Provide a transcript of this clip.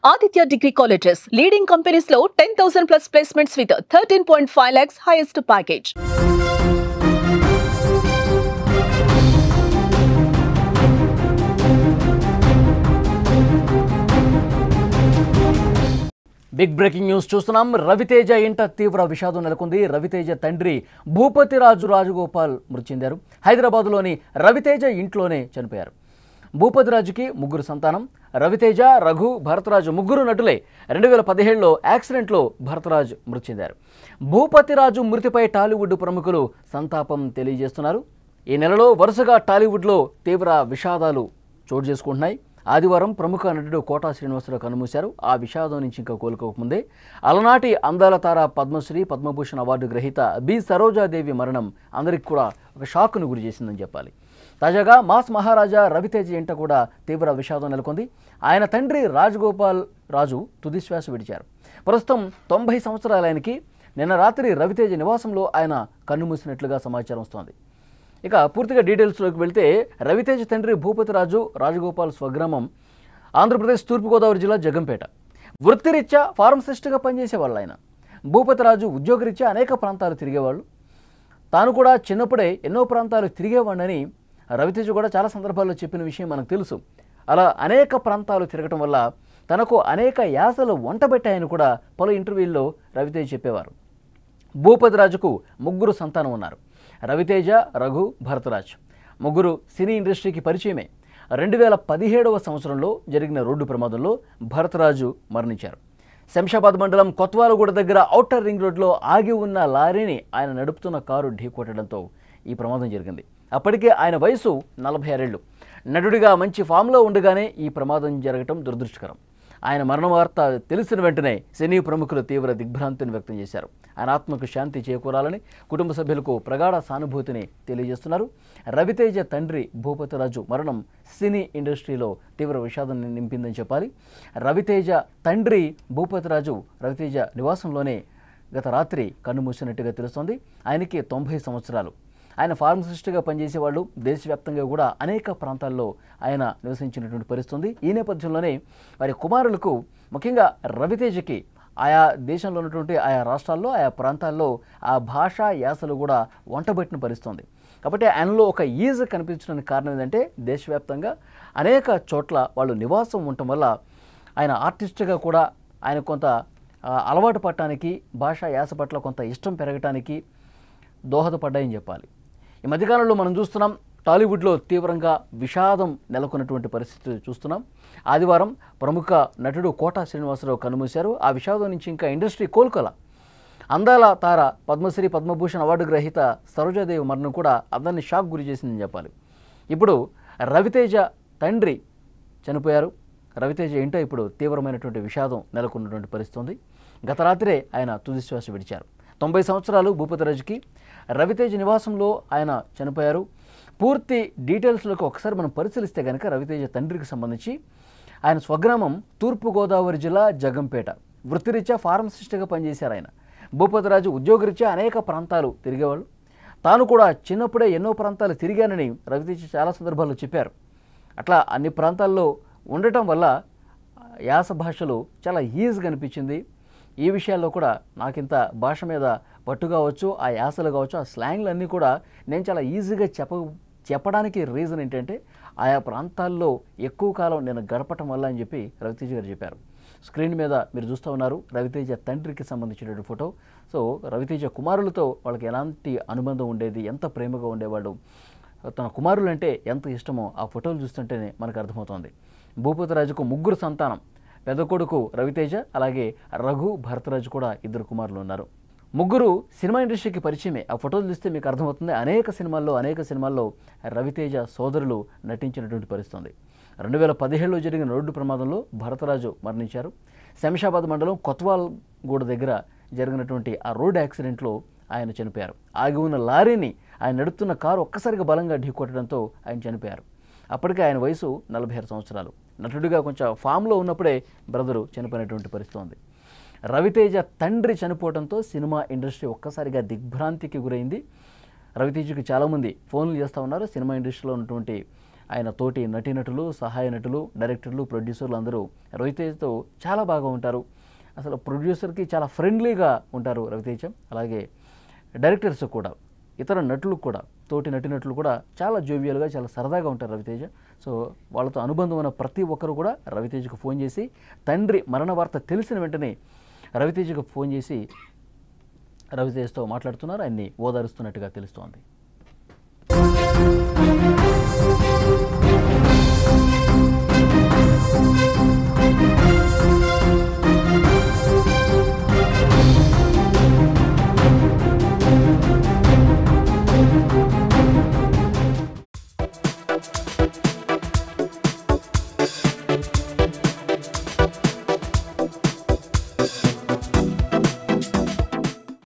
Aditya Degree Colleges, leading companies లో 10,000 plus placements with 13.5 lakhs highest package. Big breaking news చూస్తున్నాం. రవితేజ ఇంట తీవ్ర విషాదం నెలకొంది. రవితేజ తండ్రి భూపతి రాజగోపాల్ మృతి చెందారు. హైదరాబాద్లోని రవితేజ ఇంట్లోనే చనిపోయారు. భూపతి రాజుకి ముగ్గురు సంతానం. రవితేజ, రఘు, భరతరాజు ముగ్గురు నటులే. 2017లో యాక్సిడెంట్లో భరతరాజు మృతి చెందారు. భూపతి రాజు మృతిపై టాలీవుడ్ ప్రముఖులు సంతాపం తెలియజేస్తున్నారు. ఈ నెలలో వరుసగా టాలీవుడ్లో తీవ్ర విషాదాలు చోటు చేసుకుంటున్నాయి. ఆదివారం ప్రముఖ నటుడు కోటా శ్రీనివాసరావు కన్నుమూశారు. ఆ విషాదం నుంచి ఇంకా కోలుకోకముందే అలనాటి అందాల తార పద్మశ్రీ, పద్మభూషణ్ అవార్డు గ్రహీత బి సరోజాదేవి మరణం అందరికి కూడా ఒక షాక్ను గురి చేసిందని చెప్పాలి. తాజాగా మాస్ మహారాజా రవితేజ ఇంట కూడా తీవ్ర విషాదం నెలకొంది. ఆయన తండ్రి రాజగోపాల్ రాజు తుదిశ్వాస విడిచారు. ప్రస్తుతం 90 సంవత్సరాల ఆయనకి నిన్న రాత్రి రవితేజ నివాసంలో ఆయన కన్నుమూసినట్లుగా సమాచారం వస్తోంది. ఇక పూర్తిగా డీటెయిల్స్లోకి వెళ్తే రవితేజ తండ్రి భూపతి రాజగోపాల్ స్వగ్రామం ఆంధ్రప్రదేశ్ తూర్పుగోదావరి జిల్లా జగంపేట. వృత్తిరీత్యా ఫార్మసిస్ట్గా పనిచేసేవాళ్ళు ఆయన. భూపతి రాజు ఉద్యోగరీత్యా అనేక ప్రాంతాలు తిరిగేవాళ్ళు. తాను కూడా చిన్నప్పుడే ఎన్నో ప్రాంతాలు తిరిగేవాడిని రవితేజ కూడా చాలా సందర్భాల్లో చెప్పిన విషయం మనకు తెలుసు. అలా అనేక ప్రాంతాలు తిరగటం వల్ల తనకు అనేక యాసలు వంటబెట్టాయని కూడా పలు ఇంటర్వ్యూల్లో రవితేజ చెప్పేవారు. భూపతి రాజుకు ముగ్గురు సంతానం ఉన్నారు. రవితేజ, రఘు, భరతరాజ్ ముగ్గురు సినీ ఇండస్ట్రీకి పరిచయమే. 2017వ సంవత్సరంలో జరిగిన రోడ్డు ప్రమాదంలో భరతరాజు మరణించారు. శంషాబాద్ మండలం కొత్వాలగూడ దగ్గర ఔటర్ రింగ్ రోడ్లో ఆగి ఉన్న లారీని ఆయన నడుపుతున్న కారు ఢీకొట్టడంతో ఈ ప్రమాదం జరిగింది. అప్పటికే ఆయన వయసు 46 ఏళ్లు. నటుడిగా మంచి ఫామ్లో ఉండగానే ఈ ప్రమాదం జరగటం దురదృష్టకరం. ఆయన మరణ వార్త తెలిసిన వెంటనే సినీ ప్రముఖులు తీవ్ర దిగ్భ్రాంతిని వ్యక్తం చేశారు. ఆయన ఆత్మకు శాంతి చేకూరాలని కుటుంబ సభ్యులకు ప్రగాఢ సానుభూతిని తెలియజేస్తున్నారు. రవితేజ తండ్రి భూపతి రాజు మరణం సినీ ఇండస్ట్రీలో తీవ్ర విషాదాన్ని నింపిందని చెప్పాలి. రవితేజ తండ్రి భూపతి రాజు రవితేజ నివాసంలోనే గత రాత్రి కన్నుమూసినట్టుగా తెలుస్తోంది. ఆయనకి 90 సంవత్సరాలు. ఆయన ఫార్మసిస్ట్గా పనిచేసేవాళ్ళు. దేశవ్యాప్తంగా కూడా అనేక ప్రాంతాల్లో ఆయన నివసించినటువంటి పరిస్థితుంది. ఈ నేపథ్యంలోనే వారి కుమారులకు, ముఖ్యంగా రవితేజకి ఆయా దేశంలో ఉన్నటువంటి ఆయా రాష్ట్రాల్లో, ఆయా ప్రాంతాల్లో ఆ భాషా యాసలు కూడా వంటబెట్టిన పరిస్థితుంది. కాబట్టి ఆయనలో ఒక ఈజ్ కనిపించడానికి కారణం ఏంటంటే దేశవ్యాప్తంగా అనేక చోట్ల వాళ్ళు నివాసం ఉండటం వల్ల ఆయన ఆర్టిస్ట్గా కూడా ఆయన కొంత అలవాటు పడటానికి, భాషా యాస పట్ల కొంత ఇష్టం పెరగటానికి దోహదపడ్డాయని చెప్పాలి. ఈ మధ్యకాలంలో మనం చూస్తున్నాం టాలీవుడ్లో తీవ్రంగా విషాదం నెలకొన్నటువంటి పరిస్థితి చూస్తున్నాం. ఆదివారం ప్రముఖ నటుడు కోటా శ్రీనివాసరావు కన్నుమూశారు. ఆ విషాదం నుంచి ఇంకా ఇండస్ట్రీ కోలుకోల. అందాల తార పద్మశ్రీ, పద్మభూషణ్ అవార్డు గ్రహీత సరోజాదేవి మరణం కూడా అందరినీ షాక్ గురి చేసిందని చెప్పాలి. ఇప్పుడు రవితేజ తండ్రి చనిపోయారు. రవితేజ ఇంట ఇప్పుడు తీవ్రమైనటువంటి విషాదం నెలకొన్నటువంటి పరిస్థితి ఉంది. గత రాత్రే ఆయన తుదిశ్వాస విడిచారు. 90 సంవత్సరాలు భూపతి రాజుకి. రవితేజ నివాసంలో ఆయన చనిపోయారు. పూర్తి డీటెయిల్స్లోకి ఒకసారి మనం పరిశీలిస్తే కనుక రవితేజ తండ్రికి సంబంధించి ఆయన స్వగ్రామం తూర్పుగోదావరి జిల్లా జగంపేట. వృత్తిరీత్యా ఫార్మసిస్ట్గా పనిచేశారు ఆయన. భూపతి రాజు ఉద్యోగరీత్యా అనేక ప్రాంతాలు తిరిగేవాళ్ళు. తాను కూడా చిన్నప్పుడే ఎన్నో ప్రాంతాలు తిరిగానని రవితేజ చాలా సందర్భాల్లో చెప్పారు. అట్లా అన్ని ప్రాంతాల్లో ఉండటం వల్ల యాస భాషలు చాలా ఈజీగా అనిపించింది. ఈ విషయాల్లో కూడా నాకింత భాష మీద పట్టు కావచ్చు, ఆ యాసలు కావచ్చు, ఆ స్లాంగ్లు అన్నీ కూడా నేను చాలా ఈజీగా చెప్పడానికి రీజన్ ఏంటంటే ఆయా ప్రాంతాల్లో ఎక్కువ కాలం నేను గడపటం వల్ల అని చెప్పి రవితేజ గారు చెప్పారు. స్క్రీన్ మీద మీరు చూస్తూ ఉన్నారు రవితేజ తండ్రికి సంబంధించినటువంటి ఫోటో. సో రవితేజ కుమారులతో వాళ్ళకి ఎలాంటి అనుబంధం ఉండేది, ఎంత ప్రేమగా ఉండేవాళ్ళు, తన కుమారులు అంటే ఎంత ఇష్టమో ఆ ఫోటోలు చూస్తుంటేనే మనకు అర్థమవుతోంది. భూపతి రాజుకు ముగ్గురు సంతానం. పెద్ద కొడుకు రవితేజ, అలాగే రఘు, భరతరాజు కూడా ఇద్దరు కుమారులు ఉన్నారు. ముగ్గురు సినిమా ఇండస్ట్రీకి పరిచయమే. ఆ ఫోటోలు చూస్తే మీకు అర్థమవుతుంది. అనేక సినిమాల్లో రవితేజ సోదరులు నటించినటువంటి పరిస్థితుంది. 2017లో జరిగిన రోడ్డు ప్రమాదంలో భరతరాజు మరణించారు. శంషాబాద్ మండలం కొత్వాల్గూడ దగ్గర జరిగినటువంటి ఆ రోడ్డు యాక్సిడెంట్లో ఆయన చనిపోయారు. ఆగి ఉన్న లారీని ఆయన నడుపుతున్న కారు ఒక్కసారిగా బలంగా ఢీకొట్టడంతో ఆయన చనిపోయారు. అప్పటికే ఆయన వయసు 46 సంవత్సరాలు. నటుడిగా కొంచెం ఫామ్లో ఉన్నప్పుడే బ్రదరు చనిపోయినటువంటి పరిస్థితి ఉంది. రవితేజ తండ్రి చనిపోవడంతో సినిమా ఇండస్ట్రీ ఒక్కసారిగా దిగ్భ్రాంతికి గురైంది. రవితేజకి చాలామంది ఫోన్లు చేస్తూ ఉన్నారు. సినిమా ఇండస్ట్రీలో ఉన్నటువంటి ఆయన తోటి నటీనటులు, సహాయ నటులు, డైరెక్టర్లు, ప్రొడ్యూసర్లు అందరూ రవితేజతో చాలా బాగా ఉంటారు. అసలు ప్రొడ్యూసర్కి చాలా ఫ్రెండ్లీగా ఉంటారు రవితేజ. అలాగే డైరెక్టర్స్ కూడా, ఇతర నటులు కూడా, తోటి నటినటులు కూడా చాలా జోవియల్గా, చాలా సరదాగా ఉంటారు రవితేజ. సో వాళ్ళతో అనుబంధం ఉన్న ప్రతి ఒక్కరు కూడా రవితేజకు ఫోన్ చేసి, తండ్రి మరణ వార్త తెలిసిన వెంటనే రవితేజకు ఫోన్ చేసి రవితేజతో మాట్లాడుతున్నారు, ఆయన్ని ఓదారుస్తున్నట్టుగా తెలుస్తోంది.